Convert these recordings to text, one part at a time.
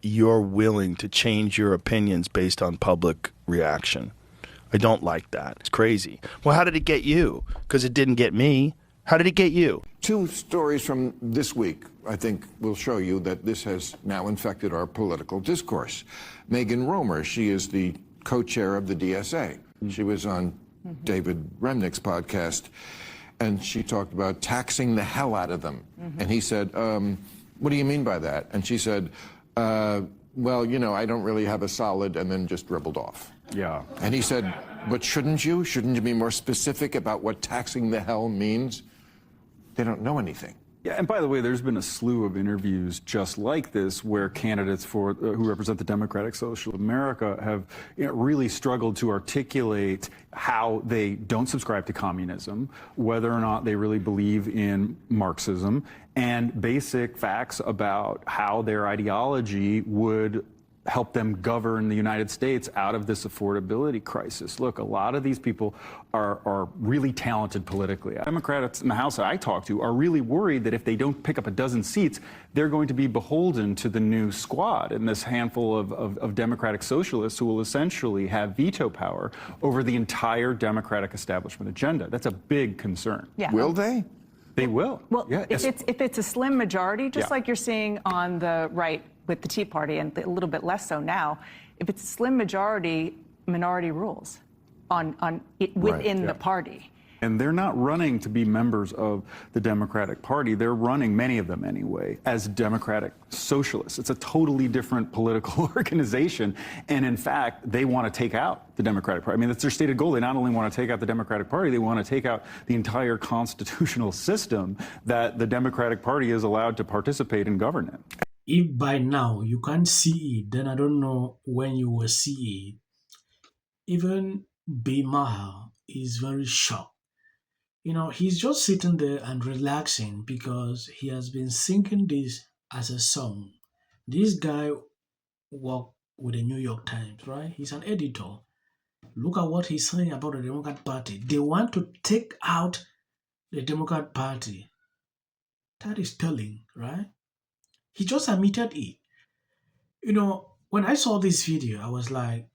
you're willing to change your opinions based on public reaction. I don't like that. It's crazy. Well, how did it get you? Because it didn't get me. How did it get you? Two stories from this week, I think, will show you that this has now infected our political discourse. Megan Romer, she is the co-chair of the DSA. She was on David Remnick's podcast, and she talked about taxing the hell out of them. And he said, what do you mean by that? And she said, well, you know, I don't really have a solid, and then just dribbled off. Yeah. And he said, but shouldn't you? Shouldn't you be more specific about what taxing the hell means? They don't know anything. Yeah, and by the way, there's been a slew of interviews just like this where candidates for who represent the Democratic Social America have really struggled to articulate how they don't subscribe to communism, whether or not they really believe in Marxism, and basic facts about how their ideology would help them govern the United States out of this affordability crisis. Look, a lot of these people are really talented politically. Democrats in the House that I talk to are really worried that if they don't pick up a dozen seats, they're going to be beholden to the new squad and this handful of Democratic socialists who will essentially have veto power over the entire Democratic establishment agenda. That's a big concern. Yeah. Will they? They will. Well, yeah. if it's a slim majority, just like you're seeing on the right with the Tea Party, and a little bit less so now, if it's a slim majority, minority rules on it within the party. And they're not running to be members of the Democratic Party. They're running, many of them anyway, as Democratic socialists. It's a totally different political organization. And in fact, they want to take out the Democratic Party. I mean, that's their stated goal. They not only want to take out the Democratic Party, they want to take out the entire constitutional system that the Democratic Party is allowed to participate and govern in. If by now you can't see it, then I don't know when you will see it. Even Bill Maher is very shocked. You know, he's just sitting there and relaxing because he has been singing this as a song. This guy worked with the New York Times, right? He's an editor. Look at what he's saying about the Democrat Party. They want to take out the Democrat Party. That is telling, right? He just admitted it. You know, when I saw this video, I was like,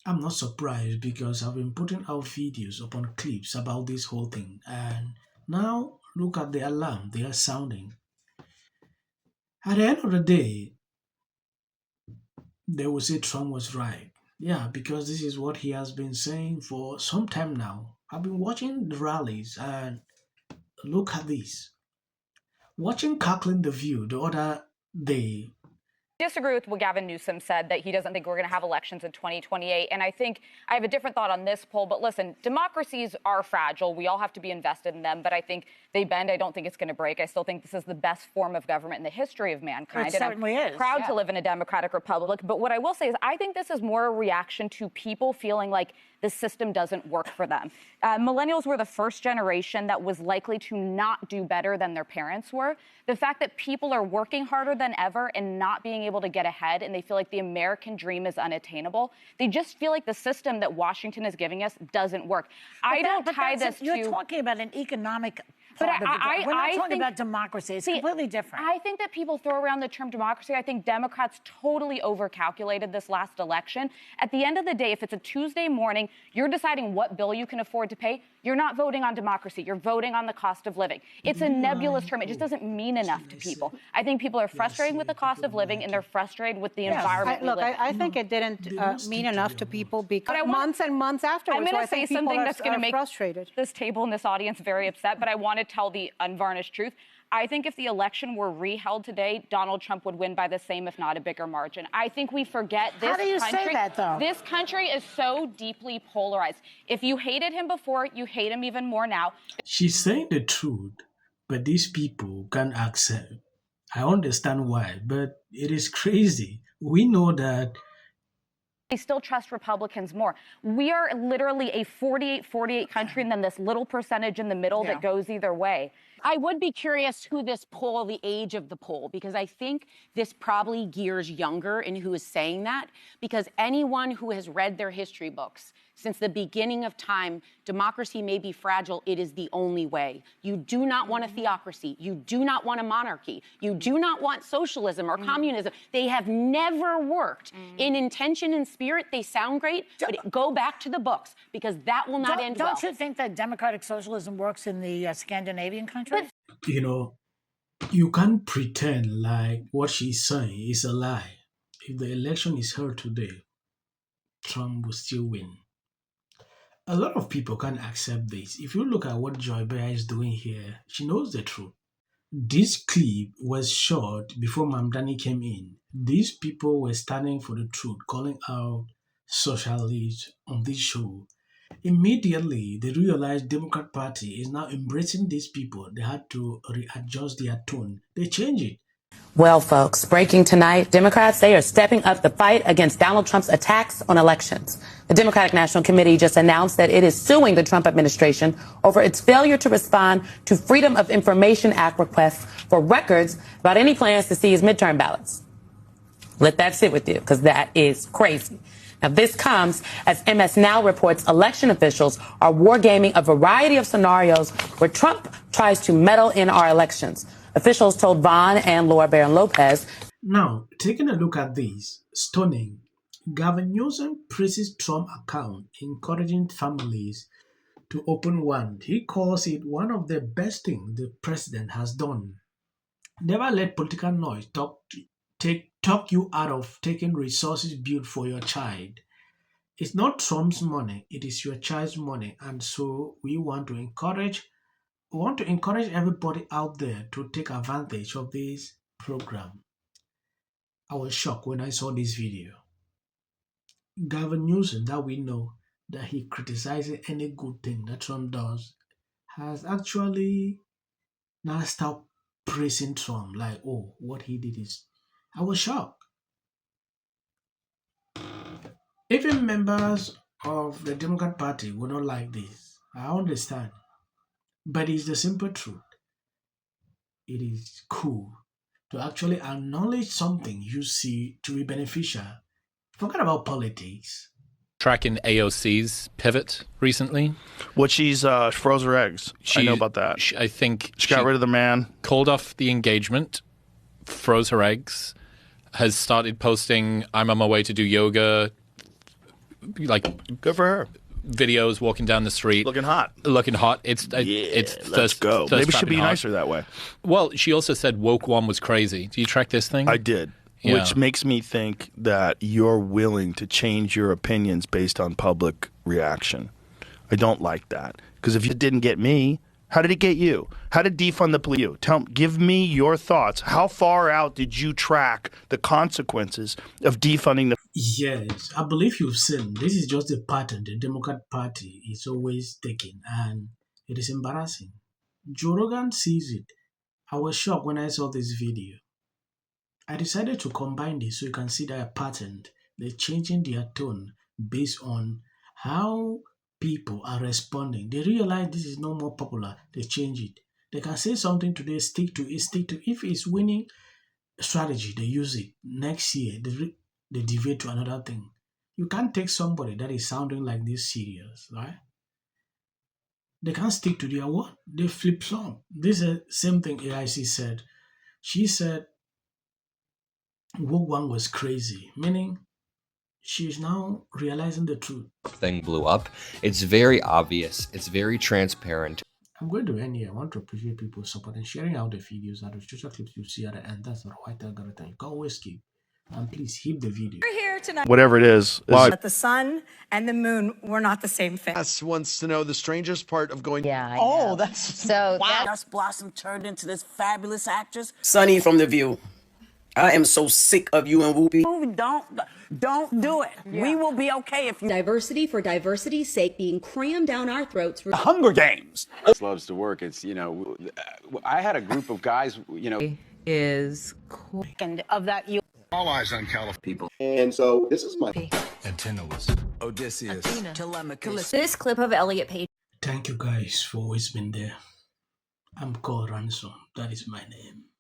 I'm not surprised because I've been putting out videos upon clips about this whole thing. And now look at the alarm they are sounding. At the end of the day, they will say Trump was right. Yeah, because this is what he has been saying for some time now. I've been watching the rallies and look at this. Watching Cackling the View the other day. Disagree with what Gavin Newsom said, that he doesn't think we're going to have elections in 2028. And I think I have a different thought on this poll. But listen, democracies are fragile. We all have to be invested in them. But I think they bend. I don't think it's going to break. I still think this is the best form of government in the history of mankind. It certainly is. Proud to live in a democratic republic. But what I will say is I think this is more a reaction to people feeling like the system doesn't work for them. Millennials were the first generation that was likely to not do better than their parents were. The fact that people are working harder than ever and not being able to get ahead, and they feel like the American dream is unattainable. They just feel like the system that Washington is giving us doesn't work. You're talking about an economic part of it. We're not talking about democracy. It's completely different. I think that people throw around the term democracy. I think Democrats totally overcalculated this last election. At the end of the day, if it's a Tuesday morning, you're deciding what bill you can afford to pay, you're not voting on democracy. You're voting on the cost of living. It's a nebulous term. It just doesn't mean enough to people. I think people are frustrated with the cost of living, and they're frustrated with the environment we live in. I think it didn't mean enough to people because months and months afterwards. I'm going to say something that's going to make frustrated. This table and this audience very upset, but I want to tell the unvarnished truth. I think if the election were reheld today, Donald Trump would win by the same, if not a bigger margin. I think we forget this country. How do you say that, though? This country is so deeply polarized. If you hated him before, you hate him even more now. She's saying the truth, but these people can't accept. I understand why, but it is crazy. We know that They still trust Republicans more. We are literally a 48-48 country, and then this little percentage in the middle that goes either way. I would be curious who this poll, the age of the poll, because I think this probably gears younger in who is saying that, because anyone who has read their history books since the beginning of time, democracy may be fragile, it is the only way. You do not want a theocracy. You do not want a monarchy. You do not want socialism or communism. They have never worked. In intention and spirit, they sound great, but go back to the books, because that will not end well. Don't you think that democratic socialism works in the Scandinavian countries? You know, you can't pretend like what she's saying is a lie. If the election is held today, Trump will still win. A lot of people can't accept this. If you look at what Joy Bear is doing here, she knows the truth. This clip was shot before Mamdani came in. These people were standing for the truth, calling out socialists on this show. Immediately, they realized Democrat Party is now embracing these people. They had to readjust their tone. They changed it. Well, folks, breaking tonight, Democrats, they are stepping up the fight against Donald Trump's attacks on elections. The Democratic National Committee just announced that it is suing the Trump administration over its failure to respond to Freedom of Information Act requests for records about any plans to seize midterm ballots. Let that sit with you, because that is crazy. Now, this comes as MS Now reports election officials are wargaming a variety of scenarios where Trump tries to meddle in our elections. Officials told Vaughn and Laura Barron Lopez. Now, taking a look at this, stunning. Gavin Newsom praises Trump account, encouraging families to open one. He calls it one of the best things the president has done. Never let political noise talk you out of taking resources built for your child. It's not Trump's money, it is your child's money. And so we want to encourage everybody out there to take advantage of this program. I was shocked when I saw this video. Gavin Newsom, that we know that he criticizes any good thing that Trump does, has actually now stopped praising Trump like, oh, what he did is... I was shocked. Even members of the Democrat Party would not like this. I understand. But it's the simple truth. It is cool to actually acknowledge something you see to be beneficial. Forget about politics. Tracking AOC's pivot recently. What she's froze her eggs. I know about that. I think she got rid of the man. Called off the engagement, froze her eggs, has started posting, I'm on my way to do yoga. Like, good for her. Videos walking down the street. Looking hot. It's let's go. Maybe she'll be nicer that way. Well, she also said woke one was crazy. Do you track this thing? I did. Yeah. Which makes me think that you're willing to change your opinions based on public reaction. I don't like that. Because if it didn't get me, how did it get you? How did defund the police? Give me your thoughts. How far out did you track the consequences of defunding the... Yes, I believe you've seen. This is just a pattern the Democrat Party is always taking, and it is embarrassing. Joe Rogan sees it. I was shocked when I saw this video. I decided to combine this so you can see that pattern. They're changing their tone based on how people are responding. They realize this is no more popular. They change it. They can say something today, stick to it. If it's winning strategy, they use it. Next year, they deviate to another thing. You can't take somebody that is sounding like this serious, right? They can't stick to their word. They flip-flop. This is the same thing AIC said. She said, woke one was crazy, meaning she's now realizing the truth. Thing blew up. It's very obvious. It's very transparent. I'm going to end here. I want to appreciate people's support and sharing out the videos and the social clips you see at the end. That's the right thing. You can always keep. And please hit the video. We're here tonight. Whatever it is. But the sun and the moon were not the same thing. Wants to know the strangest part of going. Yeah. Oh, that's so. Wow. Dust Blossom turned into this fabulous actress. Sunny from The View. I am so sick of you and Whoopi. Don't do it. Yeah. We will be okay if you... Diversity for diversity's sake being crammed down our throats. The Hunger Games. Loves to work. It's, you know, I had a group of guys, you know. Is cool. And of that, you... All eyes on California people. And so this is my... Antinous. Odysseus. This clip of Elliot Page. Thank you guys for always being there. I'm called Ransom. That is my name.